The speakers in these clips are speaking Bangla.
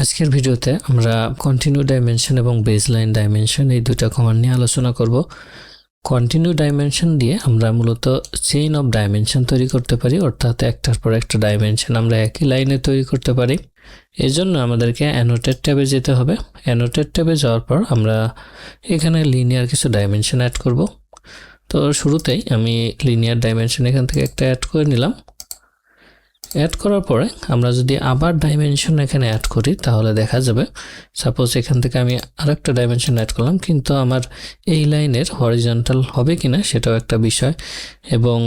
আজকের ভিডিওতে আমরা কন্টিনিউ ডাইমেনশন এবং বেসলাইন ডাইমেনশন এই দুটো কমান্ড নিয়ে আলোচনা করব। কন্টিনিউ ডাইমেনশন দিয়ে আমরা মূলত চেইন অফ ডাইমেনশন তৈরি করতে পারি, অর্থাৎ একটার পর একটা ডাইমেনশন আমরা একই লাইনে তৈরি করতে পারি। এজন্য আমাদেরকে অ্যানোটেট ট্যাবে যেতে হবে। অ্যানোটেট ট্যাবে যাওয়ার পর আমরা এখানে লিনিয়ার কিছু ডাইমেনশন অ্যাড করব। তো শুরুতেই আমি লিনিয়ার ডাইমেনশন এখান থেকে একটা অ্যাড করে নিলাম। অ্যাড করার পরে আমরা যদি আবার ডাইমেনশন এখানে অ্যাড করি তাহলে দেখা যাবে সাপোজ এখান থেকে আমি আরেকটা ডাইমেনশন অ্যাড করলাম, কিন্তু আমার এই লাইনের হরিজন্টাল হবে কিনা সেটাও একটা বিষয়, এবং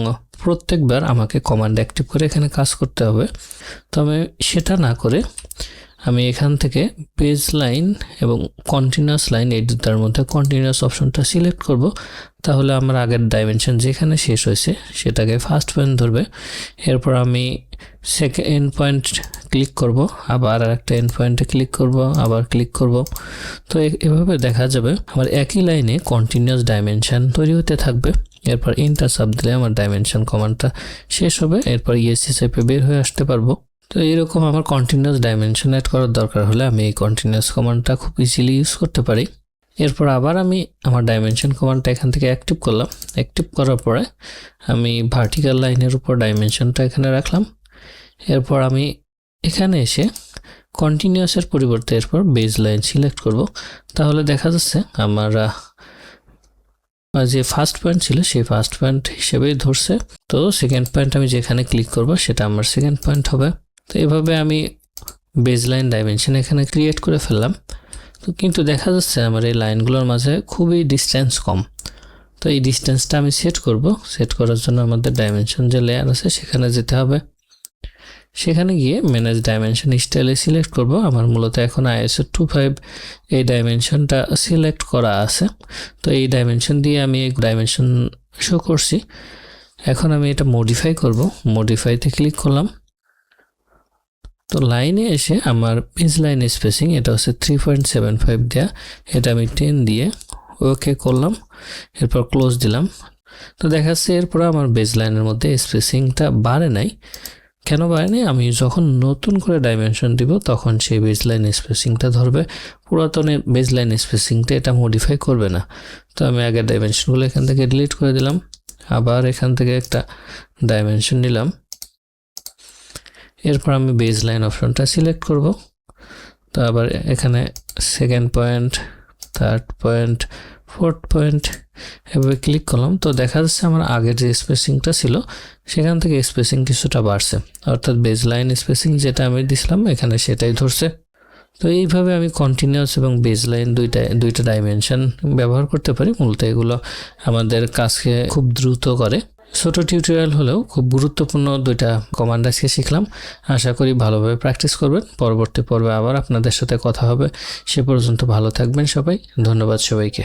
প্রত্যেকবার আমাকে কমান্ড অ্যাক্টিভ করে এখানে কাজ করতে হবে। তো আমি সেটা না করে আমি এখান থেকে বেস লাইন এবং কন্টিনিউয়াস লাইন এই দুটার মধ্যে কন্টিনিউয়াস অপশনটা সিলেক্ট করব। তাহলে আমার আগের ডাইমেনশন যেখানে শেষ হয়েছে সেটাকে ফার্স্ট পয়েন্ট ধরবে। এরপর আমি সেকেন্ড এন্ড পয়েন্ট ক্লিক করব, আবার আরেকটা এন্ড পয়েন্টে ক্লিক করব, আবার ক্লিক করব। তো এভাবে দেখা যাবে আমার একই লাইনে কন্টিনিউয়াস ডাইমেনশন তৈরি হতে থাকবে। এরপর এন্টার চাপ দিলে আমার ডাইমেনশন কমান্ডটা শেষ হবে। এরপর ইএসসি চাপে বের হয়ে আসতে পারবো। তো এরকম আমার কন্টিনিউয়াস ডাইমেনশন অ্যাড করার দরকার হলে আমি এই কন্টিনিউয়াস কমান্ডটা খুব ইজিলি ইউজ করতে পারি। এরপর আবার আমি আমার ডাইমেনশন কমান্ডটা এখান থেকে অ্যাক্টিভ করলাম। অ্যাক্টিভ করার পরে আমি ভার্টিক্যাল লাইনের উপর ডাইমেনশনটা এখানে রাখলাম। এরপর আমি এখানে এসে কন্টিনিউয়াসের পরিবর্তে এরপর বেস লাইন সিলেক্ট করব। তাহলে দেখা যাচ্ছে আমার যে ফার্স্ট পয়েন্ট ছিল সেই ফার্স্ট পয়েন্ট হিসেবেই ধরছে। তো সেকেন্ড পয়েন্ট আমি যেখানে ক্লিক করব সেটা আমার সেকেন্ড পয়েন্ট হবে। তো এভাবে আমি বেসলাইন ডাইমেনশন এখানে ক্রিয়েট করে ফেললাম। তো কিন্তু দেখা যাচ্ছে আমার এই লাইনগুলোর মাঝে খুবই ডিস্টেন্স কম। তো এই ডিস্টেন্সটা আমি সেট করব। সেট করার জন্য আমাদের ডাইমেনশন যে লেয়ার আছে সেখানে যেতে হবে। সেখানে গিয়ে ম্যানেজ ডাইমেনশন স্টাইলে সিলেক্ট করব। আমার মূলত এখন ISO 25 এই ডাইমেনশনটা সিলেক্ট করা আছে। তো এই ডাইমেনশন দিয়ে আমি এই ডাইমেনশন শো করছি। এখন আমি এটা মডিফাই করব। মডিফাইতে ক্লিক করলাম। তো লাইনে এসে আমার বেস লাইন স্পেসিং এটা হচ্ছে 3.75 দেওয়া, এটা আমি 10 দিয়ে ওকে করলাম। এরপর ক্লোজ দিলাম। তো দেখা যাচ্ছে এরপর আমার বেস লাইনের মধ্যে স্পেসিংটা বাড়ে নাই। কেন বাড়ে নাই? আমি যখন নতুন করে ডাইমেনশন দিব তখন সেই বেস লাইন স্পেসিংটা ধরবে, পুরাতনের বেস লাইন স্পেসিংটা এটা মডিফাই করবে না। তো আমি আগের ডাইমেনশনগুলো এখান থেকে ডিলিট করে দিলাম। আবার এখান থেকে একটা ডাইমেনশন নিলাম। এরপর আমি বেস লাইন অপশনটা সিলেক্ট করব। তো আবার এখানে second point, third point, fourth point এভাবে ক্লিক করলাম। তো দেখা যাচ্ছে আমার আগের যে স্পেসিংটা ছিল সেখান থেকে স্পেসিং কিছুটা বাড়ছে, অর্থাৎ বেস লাইন স্পেসিং যেটা আমি দিছিলাম এখানে সেটাই ধরছে। তো এইভাবে আমি কন্টিনিউয়াস এবং বেস লাইন দুইটা ডাইমেনশন ব্যবহার করতে পারি। মূলত এগুলো আমাদের কাজকে খুব দ্রুত করে। ছোট টিউটোরিয়াল হলেও খুব গুরুত্বপূর্ণ দুইটা কমান্ড আজকে শিখলাম। আশা করি ভালোভাবে প্র্যাকটিস করবেন। পরবর্তী পর্বে আবার আপনাদের সাথে কথা হবে। সে পর্যন্ত ভালো থাকবেন সবাই। ধন্যবাদ সবাইকে।